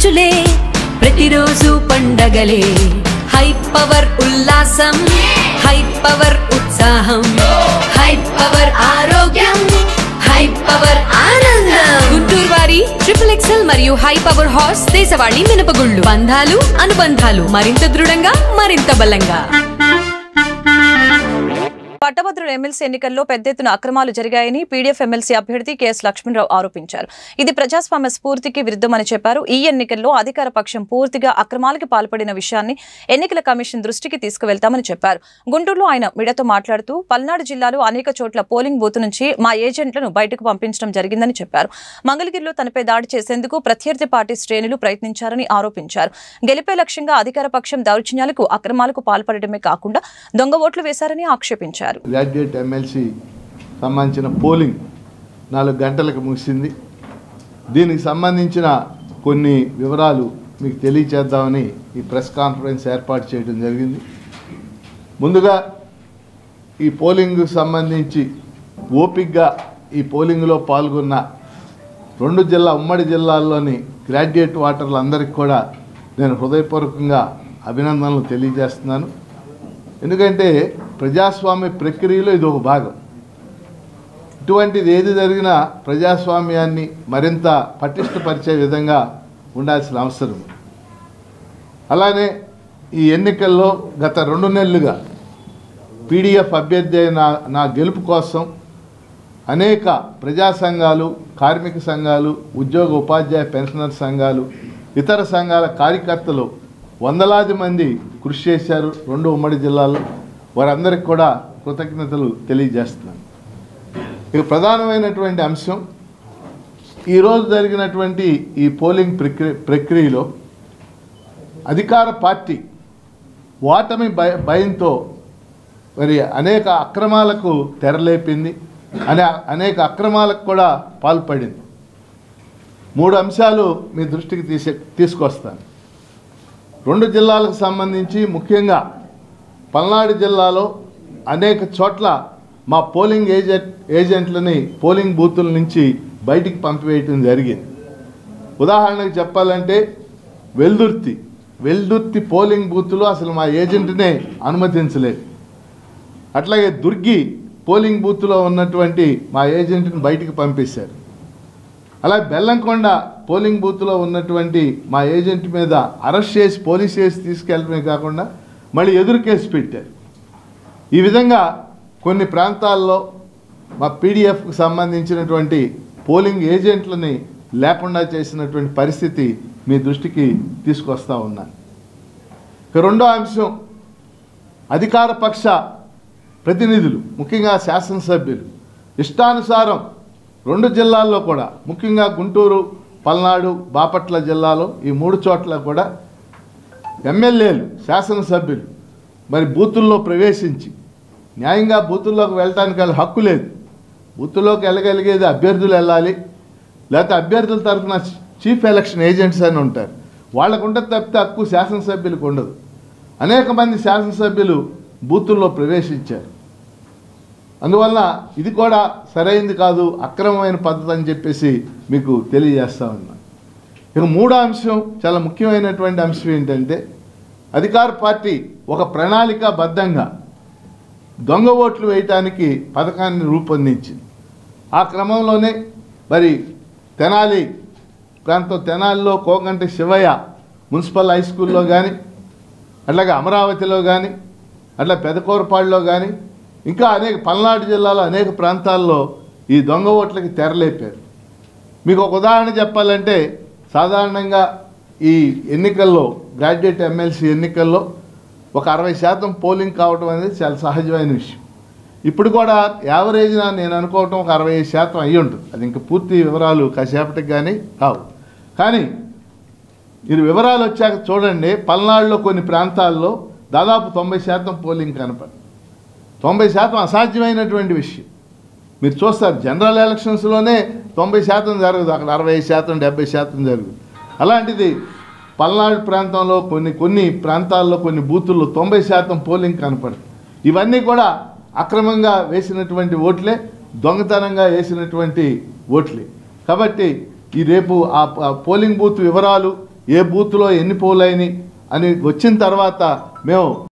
రుచులే ప్రతిరోజు పండగలే high power ఉల్లాసం high power ఉత్సాహం హై పవర్ ఆరోగ్యం హై పవర్ ఆనందం గుంటూరు వారి XXL మరియు హై పవర్ హార్స్ దేశవాళీ మినపగుళ్ళు బంధాలు అనుబంధాలు మరింత దృఢంగా మరింత బలంగా పట్టభద్రుల ఎమ్మెల్సీ ఎన్నికల్లో పెద్ద ఎత్తున అక్రమాలు జరిగాయని పీడీఎఫ్ ఎమ్మెల్సీ అభ్యర్థి కెఎస్ లక్ష్మణరావు ఆరోపించారు. ఇది ప్రజాస్వామ్య స్ఫూర్తికి విరుద్ధమని చెప్పారు. ఈ ఎన్నికల్లో అధికార పక్షం పూర్తిగా అక్రమాలకు పాల్పడిన విషయాన్ని ఎన్నికల కమిషన్ దృష్టికి తీసుకువెళ్తామని చెప్పారు. గుంటూరులో ఆయన మీడియాతో మాట్లాడుతూ పల్నాడు జిల్లాలో అనేక చోట్ల పోలింగ్ బూత్ నుంచి మా ఏజెంట్లను బయటకు పంపించడం జరిగిందని చెప్పారు. మంగళగిరిలో తనపై దాడి చేసేందుకు ప్రత్యర్థి పార్టీ శ్రేణులు ప్రయత్నించారని ఆరోపించారు. గెలిపే లక్ష్యంగా అధికార పక్షం దౌర్జన్యాలకు అక్రమాలకు పాల్పడటమే కాకుండా దొంగ ఓట్లు వేశారని ఆక్షేపించారు. గ్రాడ్యుయేట్ ఎమ్మెల్సీ సంబంధించిన పోలింగ్ 4 గంటలకు ముగిసింది. దీనికి సంబంధించిన కొన్ని వివరాలు మీకు తెలియచేద్దామని ఈ ప్రెస్ కాన్ఫరెన్స్ ఏర్పాటు చేయడం జరిగింది. ముందుగా ఈ పోలింగ్కు సంబంధించి ఓపిక్గా ఈ పోలింగ్లో పాల్గొన్న 2 ఉమ్మడి జిల్లాల్లోని గ్రాడ్యుయేట్ ఓటర్లందరికీ కూడా నేను హృదయపూర్వకంగా అభినందనలు తెలియజేస్తున్నాను. ఎందుకంటే ప్రజాస్వామ్య ప్రక్రియలో ఇది ఒక భాగం. ఇటువంటిది ఏది జరిగినా ప్రజాస్వామ్యాన్ని మరింత పటిష్టపరిచే విధంగా ఉండాల్సిన అవసరం. అలానే ఈ ఎన్నికల్లో గత 2 నెలలుగా పీడీఎఫ్ అభ్యర్థి అయిన నా గెలుపు కోసం అనేక ప్రజా సంఘాలు, కార్మిక సంఘాలు, ఉద్యోగ ఉపాధ్యాయ పెన్షనర్ సంఘాలు, ఇతర సంఘాల కార్యకర్తలు వందలాది మంది కృషి చేశారు 2 ఉమ్మడి జిల్లాల్లో. వారందరికీ కూడా కృతజ్ఞతలు తెలియజేస్తున్నాను. ఇక ప్రధానమైనటువంటి అంశం ఈరోజు జరిగినటువంటి ఈ పోలింగ్ ప్రక్రియలో అధికార పార్టీ ఓటమి భయంతో మరి అనేక అక్రమాలకు తెరలేపింది, అనేక అక్రమాలకు కూడా పాల్పడింది. 3 అంశాలు మీ దృష్టికి తీసుకొస్తాను. 2 జిల్లాలకు సంబంధించి ముఖ్యంగా పల్నాడు జిల్లాలో అనేక చోట్ల మా పోలింగ్ ఏజెంట్లని పోలింగ్ బూతుల నుంచి బయటికి పంపివేయటం జరిగింది. ఉదాహరణకు చెప్పాలంటే వెల్దుర్తి పోలింగ్ బూత్లో అసలు మా ఏజెంట్నే అనుమతించలేదు. అట్లాగే దుర్గి పోలింగ్ బూత్లో ఉన్నటువంటి మా ఏజెంట్ని బయటికి పంపేశారు. అలాగే బెల్లంకొండ పోలింగ్ బూత్లో ఉన్నటువంటి మా ఏజెంట్ మీద అరెస్ట్ చేసి పోలీస్ కేసు తీసుకెళ్ళడమే కాకుండా మళ్ళీ ఎదురు కేసు పెట్టారు. ఈ విధంగా కొన్ని ప్రాంతాల్లో మా పీడీఎఫ్కు సంబంధించినటువంటి పోలింగ్ ఏజెంట్లని లేకుండా చేసినటువంటి పరిస్థితి మీ దృష్టికి తీసుకొస్తా ఉన్నాను. ఇక రెండో అంశం, అధికార పక్ష ప్రతినిధులు ముఖ్యంగా శాసనసభ్యులు ఇష్టానుసారం 2 జిల్లాల్లో కూడా ముఖ్యంగా గుంటూరు, పల్నాడు, బాపట్ల జిల్లాలో ఈ 3 చోట్ల కూడా ఎమ్మెల్యేలు, శాసనసభ్యులు మరి బూతుల్లో ప్రవేశించి న్యాయంగా బూతుల్లోకి వెళ్ళటానికి వాళ్ళ హక్కు లేదు. బూతుల్లోకి వెళ్ళగలిగేది అభ్యర్థులు వెళ్ళాలి, లేకపోతే అభ్యర్థుల తరఫున చీఫ్ ఎలక్షన్ ఏజెంట్స్ అని ఉంటారు, వాళ్ళకు ఉంటుంది తప్పితే హక్కు శాసనసభ్యులకు ఉండదు. అనేక మంది శాసనసభ్యులు బూతుల్లో ప్రవేశించారు. అందువల్ల ఇది కూడా సరైనది కాదు, అక్రమమైన పద్ధతి అని చెప్పేసి మీకు తెలియజేస్తా ఉన్నా. ఇక 3వ అంశం, చాలా ముఖ్యమైనటువంటి అంశం ఏంటంటే అధికార పార్టీ ఒక ప్రణాళికాబద్ధంగా దొంగ ఓట్లు వేయటానికి పథకాన్ని రూపొందించింది. ఆ క్రమంలోనే మరి తెనాలి ప్రాంతం, తెనాలిలో కోగంటి శివయ్య మున్సిపల్ హై స్కూల్లో కానీ, అట్లాగే అమరావతిలో కానీ, అట్లా పెదకూరపాడులో కానీ, ఇంకా అనేక పల్నాడు జిల్లాలో అనేక ప్రాంతాల్లో ఈ దొంగ ఓట్లకి తెరలేపారు. మీకు ఒక ఉదాహరణ చెప్పాలంటే సాధారణంగా ఈ ఎన్నికల్లో గ్రాడ్యుయేట్ ఎమ్మెల్సీ ఎన్నికల్లో ఒక 60% పోలింగ్ కావటం అనేది చాలా సహజమైన విషయం. ఇప్పుడు కూడా యావరేజ్న నేను అనుకోవటం ఒక 65% అయ్యి ఉంటుంది. అది ఇంకా పూర్తి వివరాలు కాసేపటికి కానీ కావు. కానీ మీరు వివరాలు వచ్చాక చూడండి, పల్నాడులో కొన్ని ప్రాంతాల్లో దాదాపు 90% పోలింగ్ కనపడి 90% అసాధ్యమైనటువంటి విషయం. మీరు చూస్తారు జనరల్ ఎలక్షన్స్లోనే 90% జరగదు, అక్కడ 60%, 70% జరుగుతుంది. అలాంటిది పల్నాడు ప్రాంతంలో కొన్ని ప్రాంతాల్లో కొన్ని బూతుల్లో 90% పోలింగ్ కనపడుతుంది. ఇవన్నీ కూడా అక్రమంగా వేసినటువంటి ఓట్లే, దొంగతనంగా వేసినటువంటి ఓట్లే. కాబట్టి ఈ రేపు ఆ పోలింగ్ బూత్ వివరాలు ఏ బూత్లో ఎన్ని పోలైనవి అని వచ్చిన తర్వాత మేము